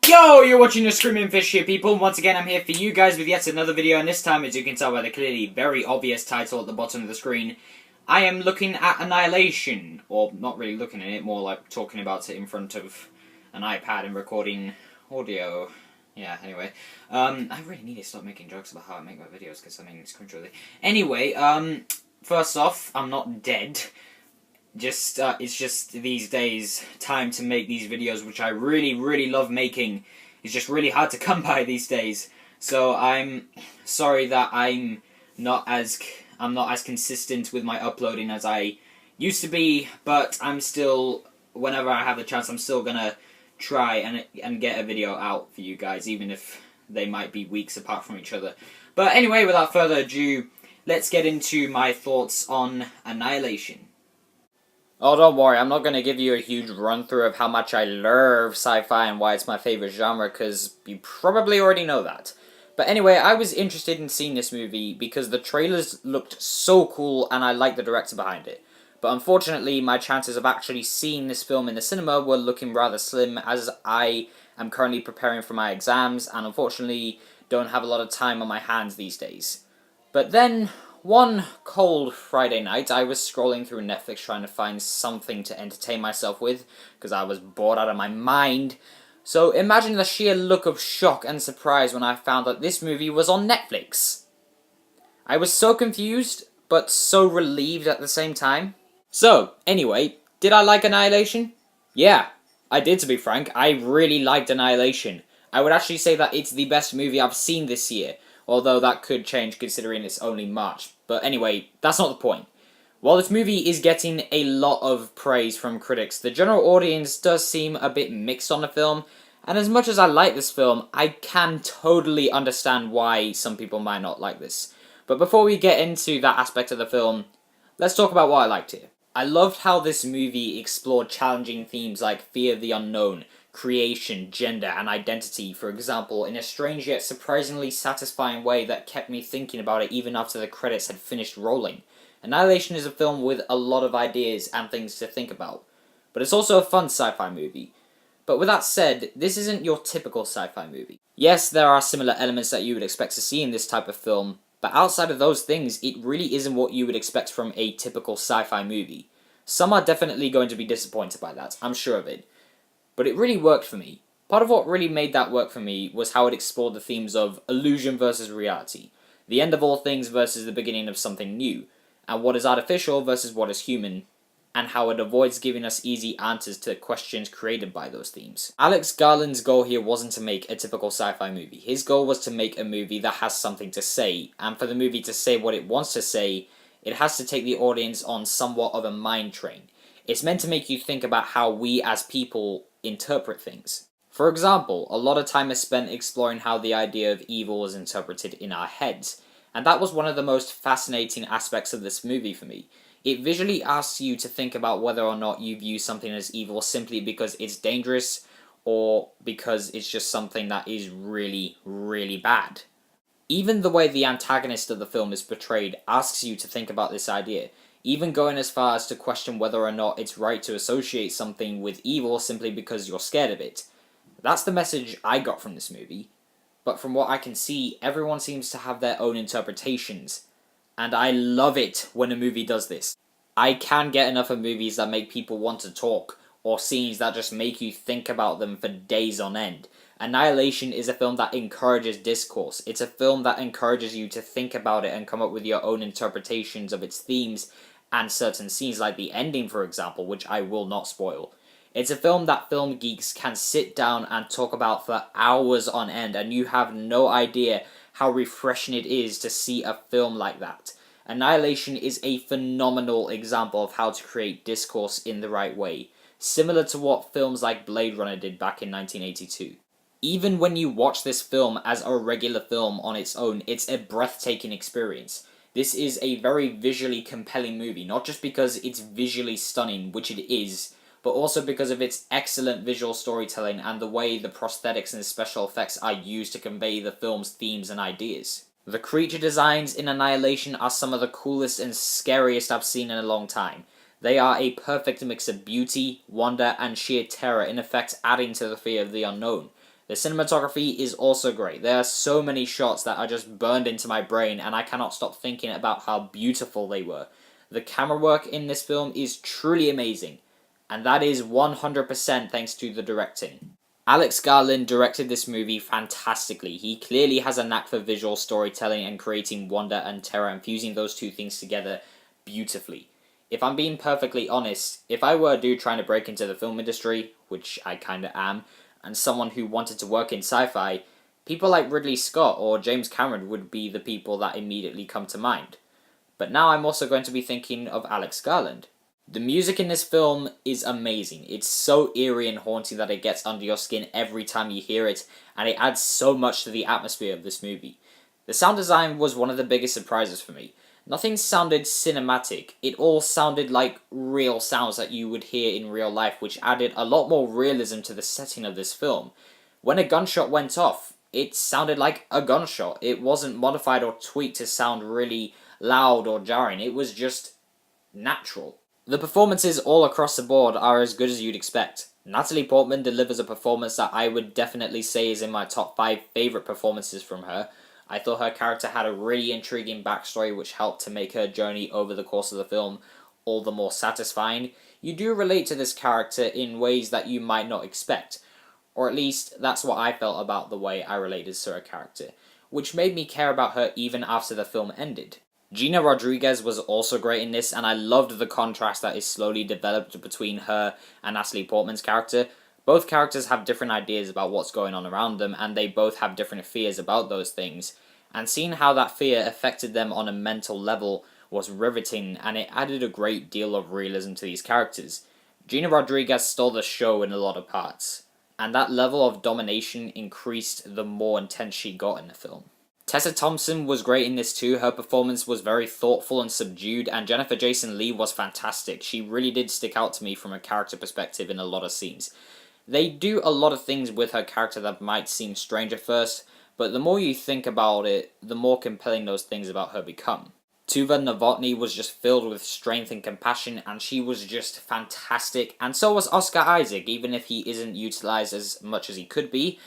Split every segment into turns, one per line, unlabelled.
Yo, you're watching the Screaming Fish here, people. Once again, I'm here for you guys with yet another video, and this time, as you can tell by the clearly very obvious title at the bottom of the screen, I am looking at Annihilation. Or, not really looking at it, more like talking about it in front of an iPad and recording audio. Yeah, anyway. I really need to stop making jokes about how I make my videos, because, I mean, it's cringeworthy. Anyway, first off, I'm not dead. It's just these days time to make these videos, which I really love making. It's just really hard to come by these days. So I'm sorry that I'm not as consistent with my uploading as I used to be, but I'm still, whenever I have the chance, I'm still gonna try and get a video out for you guys, even if they might be weeks apart from each other. But anyway, without further ado, let's get into my thoughts on Annihilation. Oh, don't worry, I'm not going to give you a huge run-through of how much I love sci-fi and why it's my favorite genre, because you probably already know that. But anyway, I was interested in seeing this movie because the trailers looked so cool and I liked the director behind it. But unfortunately, my chances of actually seeing this film in the cinema were looking rather slim, as I am currently preparing for my exams and unfortunately don't have a lot of time on my hands these days. But then, one cold Friday night, I was scrolling through Netflix trying to find something to entertain myself with, because I was bored out of my mind. So imagine the sheer look of shock and surprise when I found that this movie was on Netflix. I was so confused, but so relieved at the same time. So, anyway, did I like Annihilation? Yeah, I did, to be frank. I really liked Annihilation. I would actually say that it's the best movie I've seen this year, although that could change considering it's only March. But anyway, that's not the point. While this movie is getting a lot of praise from critics, the general audience does seem a bit mixed on the film, and as much as I like this film, I can totally understand why some people might not like this. But before we get into that aspect of the film, let's talk about what I liked here. I loved how this movie explored challenging themes like fear of the unknown, creation, gender, and identity, for example, in a strange yet surprisingly satisfying way that kept me thinking about it even after the credits had finished rolling. Annihilation is a film with a lot of ideas and things to think about, but it's also a fun sci-fi movie. But with that said, this isn't your typical sci-fi movie. Yes, there are similar elements that you would expect to see in this type of film, but outside of those things, it really isn't what you would expect from a typical sci-fi movie. Some are definitely going to be disappointed by that, I'm sure of it. But it really worked for me. Part of what really made that work for me was how it explored the themes of illusion versus reality, the end of all things versus the beginning of something new, and what is artificial versus what is human, and how it avoids giving us easy answers to questions created by those themes. Alex Garland's goal here wasn't to make a typical sci-fi movie. His goal was to make a movie that has something to say, and for the movie to say what it wants to say, it has to take the audience on somewhat of a mind train. It's meant to make you think about how we as people interpret things. For example, a lot of time is spent exploring how the idea of evil is interpreted in our heads, and that was one of the most fascinating aspects of this movie for me. It visually asks you to think about whether or not you view something as evil simply because it's dangerous, or because it's just something that is really bad. Even the way the antagonist of the film is portrayed asks you to think about this idea, even going as far as to question whether or not it's right to associate something with evil simply because you're scared of it. That's the message I got from this movie, but from what I can see, everyone seems to have their own interpretations, and I love it when a movie does this. I can get enough of movies that make people want to talk, or scenes that just make you think about them for days on end. Annihilation is a film that encourages discourse. It's a film that encourages you to think about it and come up with your own interpretations of its themes and certain scenes, like the ending, for example, which I will not spoil. It's a film that film geeks can sit down and talk about for hours on end, and you have no idea how refreshing it is to see a film like that. Annihilation is a phenomenal example of how to create discourse in the right way, similar to what films like Blade Runner did back in 1982. Even when you watch this film as a regular film on its own, it's a breathtaking experience. This is a very visually compelling movie, not just because it's visually stunning, which it is, but also because of its excellent visual storytelling and the way the prosthetics and special effects are used to convey the film's themes and ideas. The creature designs in Annihilation are some of the coolest and scariest I've seen in a long time. They are a perfect mix of beauty, wonder, and sheer terror, in effect adding to the fear of the unknown. The cinematography is also great. There are so many shots that are just burned into my brain, and I cannot stop thinking about how beautiful they were. The camera work in this film is truly amazing, and that is 100% thanks to the directing. Alex Garland directed this movie fantastically. He clearly has a knack for visual storytelling and creating wonder and terror and fusing those two things together beautifully. If I'm being perfectly honest, if I were a dude trying to break into the film industry, which I kinda am, and someone who wanted to work in sci-fi, people like Ridley Scott or James Cameron would be the people that immediately come to mind. But now I'm also going to be thinking of Alex Garland. The music in this film is amazing. It's so eerie and haunting that it gets under your skin every time you hear it, and it adds so much to the atmosphere of this movie. The sound design was one of the biggest surprises for me. Nothing sounded cinematic. It all sounded like real sounds that you would hear in real life, which added a lot more realism to the setting of this film. When a gunshot went off, it sounded like a gunshot. It wasn't modified or tweaked to sound really loud or jarring. It was just natural. The performances all across the board are as good as you'd expect. Natalie Portman delivers a performance that I would definitely say is in my top 5 favourite performances from her. I thought her character had a really intriguing backstory which helped to make her journey over the course of the film all the more satisfying. You do relate to this character in ways that you might not expect, or at least that's what I felt about the way I related to her character, which made me care about her even after the film ended. Gina Rodriguez was also great in this, and I loved the contrast that is slowly developed between her and Natalie Portman's character. Both characters have different ideas about what's going on around them, and they both have different fears about those things. And seeing how that fear affected them on a mental level was riveting, and it added a great deal of realism to these characters. Gina Rodriguez stole the show in a lot of parts, and that level of domination increased the more intense she got in the film. Tessa Thompson was great in this too. Her performance was very thoughtful and subdued, and Jennifer Jason Leigh was fantastic. She really did stick out to me from a character perspective in a lot of scenes. They do a lot of things with her character that might seem strange at first, but the more you think about it, the more compelling those things about her become. Tuva Novotny was just filled with strength and compassion, and she was just fantastic, and so was Oscar Isaac, even if he isn't utilised as much as he could be.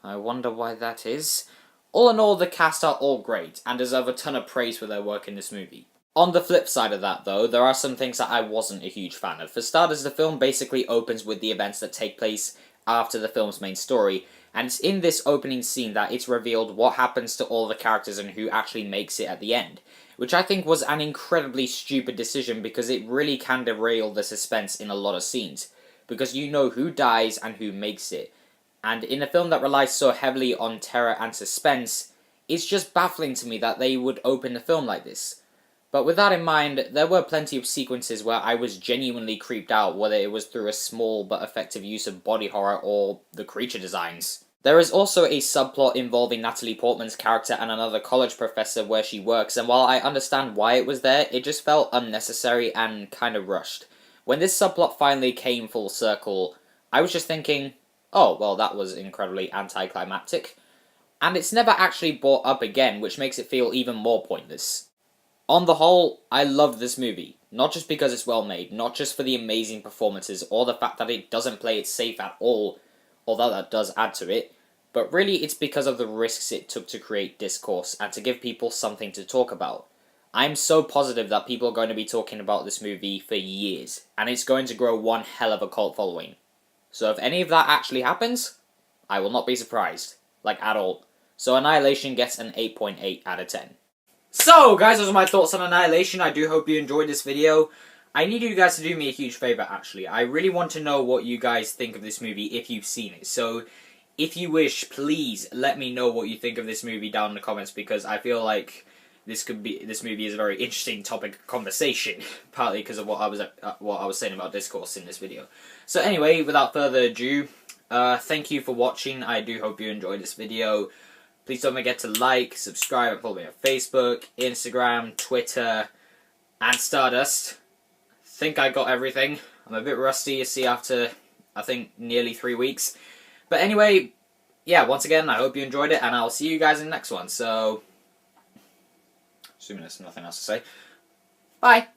I wonder why that is. All in all, the cast are all great, and deserve a ton of praise for their work in this movie. On the flip side of that, though, there are some things that I wasn't a huge fan of. For starters, the film basically opens with the events that take place after the film's main story, and it's in this opening scene that it's revealed what happens to all the characters and who actually makes it at the end, which I think was an incredibly stupid decision because it really can derail the suspense in a lot of scenes, because you know who dies and who makes it. And in a film that relies so heavily on terror and suspense, it's just baffling to me that they would open the film like this. But with that in mind, there were plenty of sequences where I was genuinely creeped out, whether it was through a small but effective use of body horror or the creature designs. There is also a subplot involving Natalie Portman's character and another college professor where she works, and while I understand why it was there, it just felt unnecessary and kind of rushed. When this subplot finally came full circle, I was just thinking, oh, well, that was incredibly anticlimactic. And it's never actually brought up again, which makes it feel even more pointless. On the whole, I love this movie. Not just because it's well made, not just for the amazing performances, or the fact that it doesn't play it safe at all, although that does add to it, but really it's because of the risks it took to create discourse and to give people something to talk about. I'm so positive that people are going to be talking about this movie for years, and it's going to grow one hell of a cult following. So if any of that actually happens, I will not be surprised. Like, at all. So Annihilation gets an 8.8 out of 10. So, guys, those are my thoughts on Annihilation. I do hope you enjoyed this video. I need you guys to do me a huge favour, actually. I really want to know what you guys think of this movie if you've seen it. So, if you wish, please let me know what you think of this movie down in the comments, because I feel like this movie is a very interesting topic of conversation, partly because of what I was saying about discourse in this video. So anyway, without further ado, thank you for watching. I do hope you enjoyed this video. Please don't forget to like, subscribe, and follow me on Facebook, Instagram, Twitter, and Stardust. I think I got everything. I'm a bit rusty, you see, after, I think, nearly 3 weeks. But anyway, yeah, once again, I hope you enjoyed it, and I'll see you guys in the next one. So, assuming there's nothing else to say, bye!